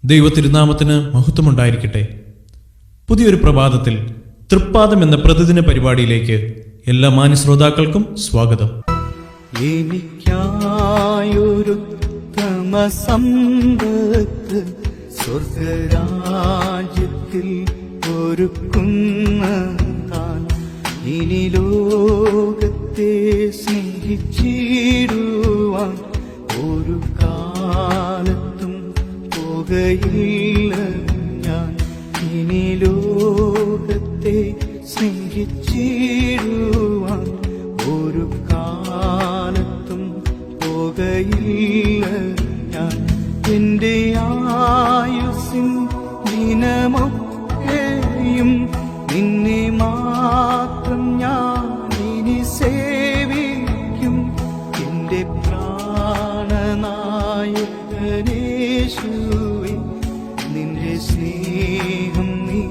ദൈവത്തിരുനാമത്തിന് മഹത്വമുണ്ടായിരിക്കട്ടെ. പുതിയൊരു പ്രഭാതത്തിൽ തൃപ്പാദം എന്ന പ്രതിദിന പരിപാടിയിലേക്ക് എല്ലാ മാന്യ ശ്രോതാക്കൾക്കും സ്വാഗതം. എനിക്കായൊരുത്തമ സമ്പത്ത് സ്വർഗരാജ്യത്തിൽ ഒരുക്കുന്ന താൻ ഇനി ലോകത്തെ സ്നേഹിച്ചിടുവാൻ ഒരു കാലത്തും പോകയില്ല ഞാൻ. ഇനി ലോകത്തെ സ്നേഹിച്ചിടുവാൻ ഒരു കാലത്തും പോകയില്ല ഞാൻ. എൻ്റെ ആയുസ്സിൻ ദിനമൊക്കെയും നിന്നെ മാത്രം ഞാൻ ഇനി സേവിക്കും. എൻ്റെ പ്രാണനായകനേശുവേ, നിന്റെ സ്നേഹം നീ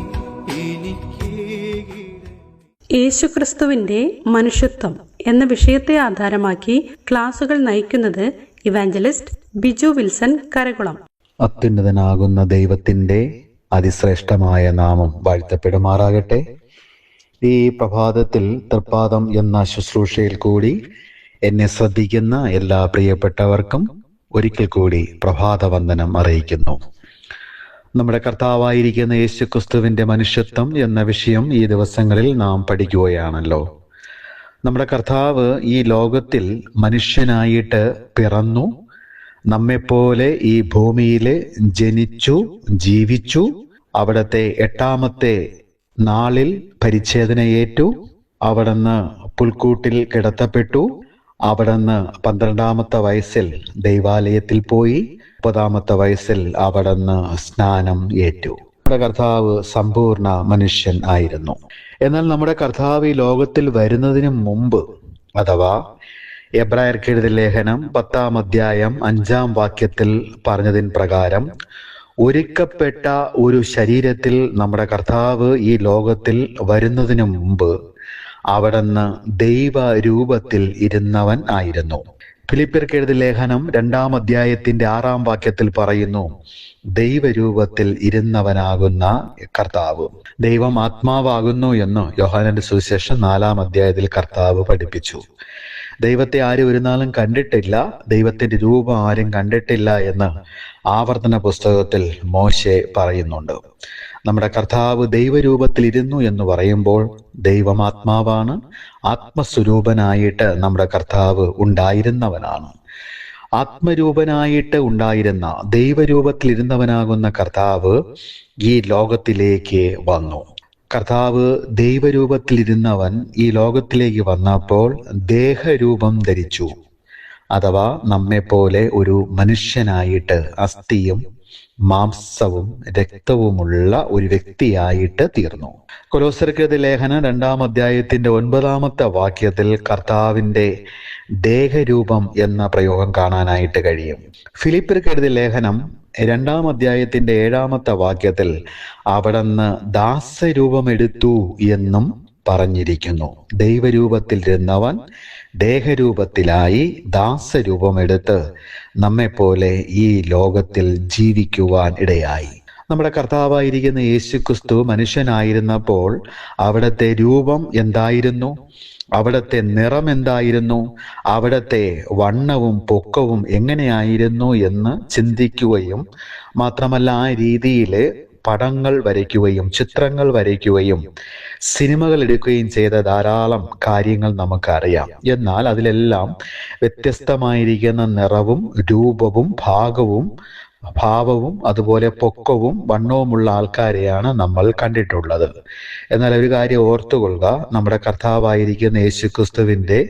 എനിക്ക്. യേശുക്രിസ്തുവിന്റെ മനുഷ്യത്വം എന്ന വിഷയത്തെ ആധാരമാക്കി ക്ലാസുകൾ നയിക്കുന്നത് ഇവാഞ്ചലിസ്റ്റ് ബിജു വിൽസൺ കരകുളം. അത്യുന്നതനാകുന്ന ദൈവത്തിന്റെ അതിശ്രേഷ്ഠമായ നാമം വാഴ്ത്തപ്പെടുമാറാകട്ടെ. ഈ പ്രഭാതത്തിൽ തൃപ്പാദം എന്ന ശുശ്രൂഷയിൽ കൂടി എന്നെ ശ്രദ്ധിക്കുന്ന എല്ലാ പ്രിയപ്പെട്ടവർക്കും ഒരിക്കൽ കൂടി പ്രഭാതവന്ദനം അറിയിക്കുന്നു. നമ്മുടെ കർത്താവായിരിക്കുന്ന യേശുക്രിസ്തുവിന്റെ മനുഷ്യത്വം എന്ന വിഷയം ഈ ദിവസങ്ങളിൽ നാം പഠിക്കുകയാണല്ലോ. നമ്മുടെ കർത്താവ് ഈ ലോകത്തിൽ മനുഷ്യനായിട്ട് പിറന്നു, നമ്മെപ്പോലെ ഈ ഭൂമിയിൽ ജനിച്ചു, ജീവിച്ചു. അവിടത്തെ 8-ാമത്തെ നാളിൽ പരിച്ഛേദനയേറ്റു. അവിടുന്ന് പുൽക്കൂട്ടിൽ കിടത്തപ്പെട്ടു. അവിടുന്ന് 12-ാമത്തെ വയസ്സിൽ ദൈവാലയത്തിൽ പോയി. 30-ാമത്തെ വയസ്സിൽ അവിടുന്ന് സ്നാനം ഏറ്റു. നമ്മുടെ കർത്താവ് സമ്പൂർണ്ണ മനുഷ്യൻ ആയിരുന്നു. എന്നാൽ നമ്മുടെ കർത്താവ് ഈ ലോകത്തിൽ വരുന്നതിന് മുമ്പ്, അഥവാ എബ്രായർക്ക് എഴുതിയ ലേഖനം 10-ാം അധ്യായം 5-ാം വാക്യത്തിൽ പറഞ്ഞതിൻ പ്രകാരം ഒരുക്കപ്പെട്ട ഒരു ശരീരത്തിൽ നമ്മുടെ കർത്താവ് ഈ ലോകത്തിൽ വരുന്നതിന് മുമ്പ് അവിടുന്ന് ദൈവരൂപത്തിൽ ഇരുന്നവൻ ആയിരുന്നു. ഫിലിപ്പിയർക്ക് എഴുതിയ ലേഖനം 2-ാം അധ്യായത്തിന്റെ 6-ാം വാക്യത്തിൽ പറയുന്നു, ദൈവരൂപത്തിൽ ഇരുന്നവനാകുന്ന കർത്താവ്. ദൈവം ആത്മാവാകുന്നു എന്ന് യോഹന്നാന്റെ സുവിശേഷം 4-ാം അധ്യായത്തിൽ കർത്താവ് പഠിപ്പിച്ചു. ദൈവത്തെ ആരും ഒരു നാളും കണ്ടിട്ടില്ല, ദൈവത്തിന്റെ രൂപം ആരും കണ്ടിട്ടില്ല എന്ന് ആവർത്തന പുസ്തകത്തിൽ മോശെ പറയുന്നുണ്ട്. നമ്മുടെ കർത്താവ് ദൈവരൂപത്തിൽ ഇരുന്നു എന്ന് പറയുമ്പോൾ ദൈവം ആത്മാവാണ്. ആത്മസ്വരൂപനായിട്ട് നമ്മുടെ കർത്താവ് ഉണ്ടായിരുന്നവനാണ്. ആത്മരൂപനായിട്ട് ഉണ്ടായിരുന്ന ദൈവരൂപത്തിൽ ഇരുന്നവനാകുന്ന കർത്താവ് ഈ ലോകത്തിലേക്ക് വന്നു. കർത്താവ് ദൈവരൂപത്തിലിരുന്നവൻ ഈ ലോകത്തിലേക്ക് വന്നപ്പോൾ ദേഹരൂപം ധരിച്ചു, അഥവാ നമ്മെപ്പോലെ ഒരു മനുഷ്യനായിട്ട് അസ്ഥിയും മാംസവും രക്തവുമുള്ള ഒരു വ്യക്തിയായിട്ട് തീർന്നു. കൊലോസ്യർക്ക് എഴുതിയ ലേഖനം 2-ാം അധ്യായത്തിന്റെ 9-ാമത്തെ വാക്യത്തിൽ കർത്താവിന്റെ ദേഹരൂപം എന്ന പ്രയോഗം കാണാനായിട്ട് കഴിയും. ഫിലിപ്പിയർക്ക് എഴുതിയ ലേഖനം 2-ാം അധ്യായത്തിന്റെ 7-ാമത്തെ വാക്യത്തിൽ അവിടുന്ന് ദാസരൂപമെടുത്തു എന്നും പറഞ്ഞിരിക്കുന്നു. ദൈവരൂപത്തിൽ ഇരുന്നവൻ ദേഹരൂപത്തിലായി ദാസരൂപമെടുത്ത് നമ്മെപ്പോലെ ഈ ലോകത്തിൽ ജീവിക്കുവാൻ ഇടയായി. നമ്മുടെ കർത്താവായിരിക്കുന്ന യേശുക്രിസ്തു മനുഷ്യനായിരുന്നപ്പോൾ അവിടുത്തെ രൂപം എന്തായിരുന്നു? അവിടുത്തെ നിറം എന്തായിരുന്നു? അവിടുത്തെ വണ്ണവും പൊക്കവും എങ്ങനെയായിരുന്നു എന്ന് ചിന്തിക്കുകയും മാത്രമല്ല ആ രീതിയിൽ പടങ്ങൾ വരയ്ക്കുകയും ചിത്രങ്ങൾ വരയ്ക്കുകയും സിനിമകൾ എടുക്കുകയും ചെയ്ത ധാരാളം കാര്യങ്ങൾ നമുക്കറിയാം. എന്നാൽ അതിലെല്ലാം വ്യത്യസ്തമായിരിക്കുന്ന നിറവും രൂപവും ഭാവവും അതുപോലെ പൊക്കവും വണ്ണവുമുള്ള ആൾക്കാരെയാണ് നമ്മൾ കണ്ടിട്ടുള്ളത്. എന്നാൽ ഒരു കാര്യം ഓർത്തുകൊള്ളുക, നമ്മുടെ കർത്താവായിരിക്കുന്ന യേശുക്രിസ്തുവിന്റെ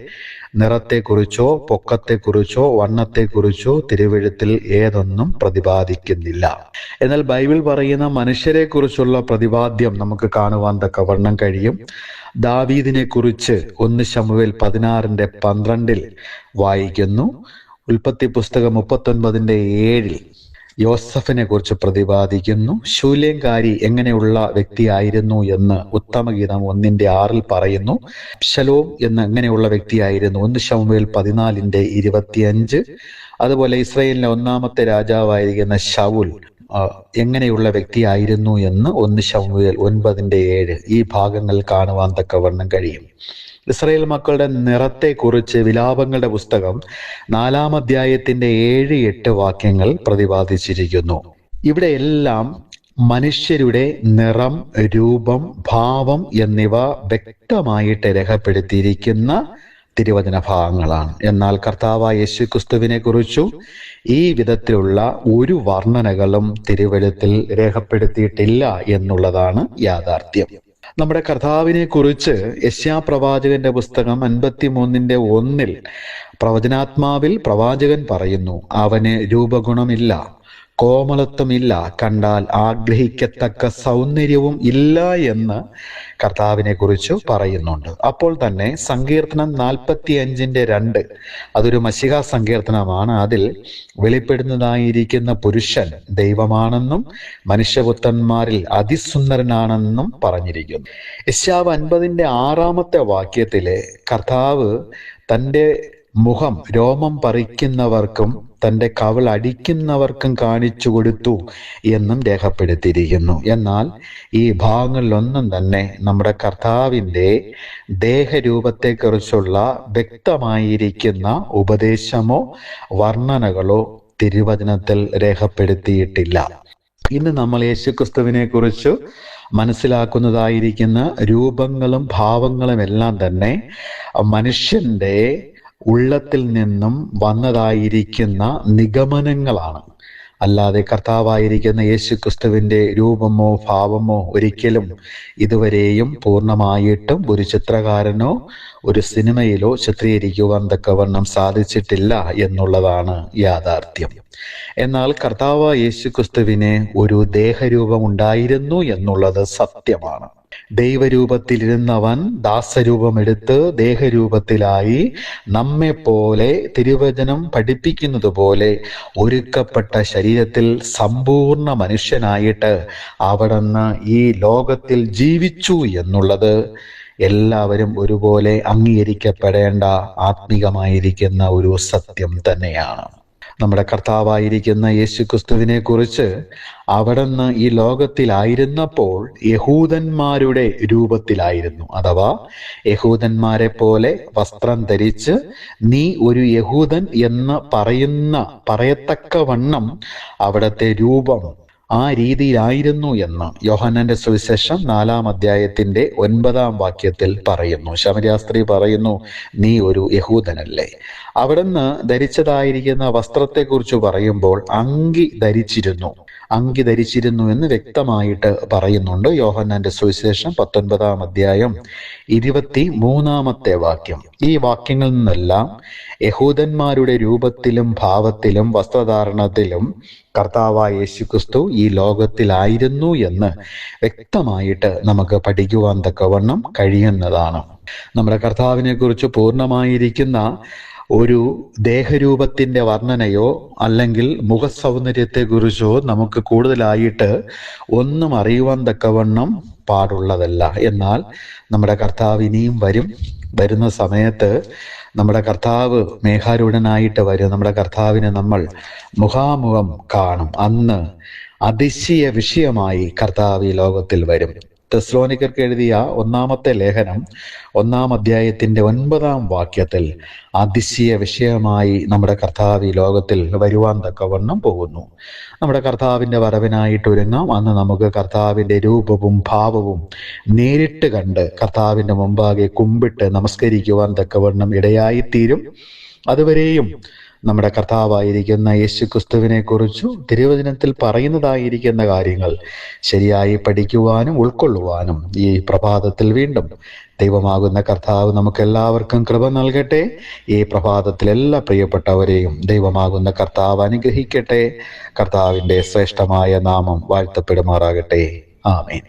നിറത്തെക്കുറിച്ചോ പൊക്കത്തെക്കുറിച്ചോ വണ്ണത്തെക്കുറിച്ചോ തിരുവെഴുത്തിൽ ഏതൊന്നും പ്രതിപാദിക്കുന്നില്ല. എന്നാൽ ബൈബിൾ പറയുന്ന മനുഷ്യരെ കുറിച്ചുള്ള പ്രതിപാദ്യം നമുക്ക് കാണുവാൻ തക്കവണ്ണം കഴിയും. ദാവീദിനെ കുറിച്ച് 1 ശമൂവേൽ 16:12 വായിക്കുന്നു. ഉൽപ്പത്തി പുസ്തകം 39:7 യോസഫിനെ കുറിച്ച് പ്രതിപാദിക്കുന്നു. ശൂലേംകാരി എങ്ങനെയുള്ള വ്യക്തിയായിരുന്നു എന്ന് ഉത്തമഗീതം 1:6 പറയുന്നു. അബ്ശലോം എങ്ങനെയുള്ള വ്യക്തിയായിരുന്നു 1 ശമൂവേൽ 14:25. അതുപോലെ ഇസ്രായേലിന്റെ 1-ാമത്തെ രാജാവായിരിക്കുന്ന ശൗൽ എങ്ങനെയുള്ള വ്യക്തിയായിരുന്നു എന്ന് 1 ശമൂവേൽ 9:7 ഈ ഭാഗങ്ങൾ കാണുവാൻ തക്കവണ്ണം കഴിയും. ഇസ്രായേൽ മക്കളുടെ നിറത്തെക്കുറിച്ച് വിലാപങ്ങളുടെ പുസ്തകം 4-ാം അധ്യായത്തിന്റെ 7-8 വാക്യങ്ങൾ പ്രതിപാദിച്ചിരിക്കുന്നു. ഇവിടെ എല്ലാം മനുഷ്യരുടെ നിറം, രൂപം, ഭാവം എന്നിവ വ്യക്തമായിട്ട് രേഖപ്പെടുത്തിയിരിക്കുന്ന തിരുവചന ഭാഗങ്ങളാണ്. എന്നാൽ കർത്താവായ യേശുക്രിസ്തുവിനെ കുറിച്ചു ഈ വിധത്തിലുള്ള ഒരു വർണ്ണനകളും തിരുവെഴുത്തിൽ രേഖപ്പെടുത്തിയിട്ടില്ല എന്നുള്ളതാണ് യാഥാർത്ഥ്യം. നമ്മുടെ കർത്താവിനെ കുറിച്ച് യെശയ്യാപ്രവാചകന്റെ പുസ്തകം 53:1 പ്രവചനാത്മാവിൽ പ്രവാചകൻ പറയുന്നു, അവന് രൂപഗുണമില്ല, കോമളത്വമില്ല, കണ്ടാൽ ആഗ്രഹിക്കത്തക്ക സൗന്ദര്യവും ഇല്ല എന്ന് കർത്താവിനെ കുറിച്ച് പറയുന്നുണ്ട്. അപ്പോൾ തന്നെ സങ്കീർത്തനം 45:2 അതൊരു മശിഹാ സങ്കീർത്തനമാണ്. അതിൽ വെളിപ്പെടുന്നതായിരിക്കുന്ന പുരുഷൻ ദൈവമാണെന്നും മനുഷ്യപുത്രന്മാരിൽ അതിസുന്ദരനാണെന്നും പറഞ്ഞിരിക്കുന്നു. യെശയ്യാവ് 50:6 വാക്യത്തിലെ കർത്താവ് തൻ്റെ മുഖം രോമം പറിക്കുന്നവർക്കും തൻ്റെ കവിൾ അടിക്കുന്നവർക്കും കാണിച്ചു കൊടുത്തു എന്നും രേഖപ്പെടുത്തിയിരിക്കുന്നു. എന്നാൽ ഈ ഭാഗങ്ങളിലൊന്നും തന്നെ നമ്മുടെ കർത്താവിൻ്റെ ദേഹരൂപത്തെക്കുറിച്ചുള്ള വ്യക്തമായിരിക്കുന്ന ഉപദേശമോ വർണ്ണനകളോ തിരുവചനത്തിൽ രേഖപ്പെടുത്തിയിട്ടില്ല. ഇന്ന് നമ്മൾ യേശുക്രിസ്തുവിനെ കുറിച്ച് മനസ്സിലാക്കുന്നതായിരിക്കുന്ന രൂപങ്ങളും ഭാവങ്ങളും എല്ലാം തന്നെ മനുഷ്യന്റെ ഉള്ളത്തിൽ നിന്നും വന്നതായിരിക്കുന്ന നിഗമനങ്ങളാണ്. അല്ലാതെ കർത്താവായിരിക്കുന്ന യേശുക്രിസ്തുവിൻ്റെ രൂപമോ ഭാവമോ ഒരിക്കലും ഇതുവരെയും പൂർണ്ണമായിട്ടും ഒരു ചിത്രകാരനോ ഒരു സിനിമയിലോ ചിത്രീകരിക്കുവാൻ തക്കവണ്ണം സാധിച്ചിട്ടില്ല എന്നുള്ളതാണ് യാഥാർത്ഥ്യം. എന്നാൽ കർത്താവ് യേശുക്രിസ്തുവിന് ഒരു ദേഹരൂപം ഉണ്ടായിരുന്നു എന്നുള്ളത് സത്യമാണ്. ദൈവരൂപത്തിലിരുന്നവൻ ദാസരൂപമെടുത്ത് ദേഹരൂപത്തിലായി നമ്മെ പോലെ തിരുവചനം പഠിപ്പിക്കുന്നത് പോലെ ഒരുക്കപ്പെട്ട ശരീരത്തിൽ സമ്പൂർണ്ണ മനുഷ്യനായിട്ട് അവിടുന്ന് ഈ ലോകത്തിൽ ജീവിച്ചു എന്നുള്ളത് എല്ലാവരും ഒരുപോലെ അംഗീകരിക്കപ്പെടേണ്ട ആത്മീകമായിരിക്കുന്ന ഒരു സത്യം തന്നെയാണ്. നമ്മുടെ കർത്താവായിരിക്കുന്ന യേശുക്രിസ്തുവിനെ കുറിച്ച് അവിടുന്ന് ഈ ലോകത്തിലായിരുന്നപ്പോൾ യഹൂദന്മാരുടെ രൂപത്തിലായിരുന്നു. അഥവാ യഹൂദന്മാരെ പോലെ വസ്ത്രം ധരിച്ച് നീ ഒരു യഹൂദൻ എന്ന് പറയത്തക്കവണ്ണം അവിടുത്തെ രൂപം ആ രീതിയിലായിരുന്നു എന്ന് യോഹന്നാന്റെ സുവിശേഷം 4-ാം അധ്യായത്തിന്റെ 9-ാം വാക്യത്തിൽ പറയുന്നു. ശമര്യാസ്ത്രീ പറയുന്നു, നീ ഒരു യഹൂദനല്ലേ. അവിടുന്ന് ധരിച്ചതായിരിക്കുന്ന വസ്ത്രത്തെക്കുറിച്ച് പറയുമ്പോൾ അങ്കി ധരിച്ചിരുന്നു എന്ന് വ്യക്തമായിട്ട് പറയുന്നുണ്ട്. യോഹന്നാന്റെ സുവിശേഷം 19-ാം അധ്യായം 23-ാമത്തെ വാക്യം. ഈ വാക്യങ്ങളിൽ നിന്നെല്ലാം യഹൂദന്മാരുടെ രൂപത്തിലും ഭാവത്തിലും വസ്ത്രധാരണത്തിലും കർത്താവായ യേശുക്രിസ്തു ഈ ലോകത്തിലായിരുന്നു എന്ന് വ്യക്തമായിട്ട് നമുക്ക് പഠിക്കുവാൻ തക്കവണ്ണം കഴിയുന്നതാണ്. നമ്മുടെ കർത്താവിനെ കുറിച്ച് പൂർണ്ണമായിരിക്കുന്ന ഒരു ദേഹരൂപത്തിന്റെ വർണ്ണനയോ അല്ലെങ്കിൽ മുഖസൗന്ദര്യത്തെക്കുറിച്ചോ നമുക്ക് കൂടുതലായിട്ട് ഒന്നും അറിയുവാൻ തക്കവണ്ണം പാടുള്ളതല്ല. എന്നാൽ നമ്മുടെ കർത്താവ് ഇനിയും വരുന്ന സമയത്ത് നമ്മുടെ കർത്താവ് മേഘാരൂഢനായിട്ട് വരും. നമ്മുടെ കർത്താവിനെ നമ്മൾ മുഖാമുഖം കാണും. അന്ന് അതിശയ വിഷയമായി കർത്താവ് ഈ ലോകത്തിൽ വരും. തെസ്സലോനിക്കർക്ക് എഴുതിയ 1-ാമത്തെ ലേഖനം 1-ാം അധ്യായത്തിന്റെ 9-ാം വാക്യത്തിൽ അതിശയ വിഷയമായി നമ്മുടെ കർത്താവ് ഈ ലോകത്തിൽ വരുവാൻ തക്കവണ്ണം പോകുന്നു. നമ്മുടെ കർത്താവിന്റെ വരവിനായിട്ട് ഒരുങ്ങാം. അന്ന് നമുക്ക് കർത്താവിന്റെ രൂപവും ഭാവവും നേരിട്ട് കണ്ട് കർത്താവിന്റെ മുമ്പാകെ കുമ്പിട്ട് നമസ്കരിക്കുവാൻ തക്കവണ്ണം ഇടയായിത്തീരും. അതുവരെയും നമ്മുടെ കർത്താവായിരിക്കുന്ന യേശുക്രിസ്തുവിനെ കുറിച്ചു തിരുവചനത്തിൽ പറയുന്നതായിരിക്കുന്ന കാര്യങ്ങൾ ശരിയായി പഠിക്കുവാനും ഉൾക്കൊള്ളുവാനും ഈ പ്രഭാതത്തിൽ വീണ്ടും ദൈവമാകുന്ന കർത്താവ് നമുക്കെല്ലാവർക്കും കൃപ നൽകട്ടെ. ഈ പ്രഭാതത്തിൽ എല്ലാ പ്രിയപ്പെട്ടവരെയും ദൈവമാകുന്ന കർത്താവ് അനുഗ്രഹിക്കട്ടെ. കർത്താവിൻ്റെ ശ്രേഷ്ഠമായ നാമം വാഴ്ത്തപ്പെടുമാറാകട്ടെ. ആമേൻ.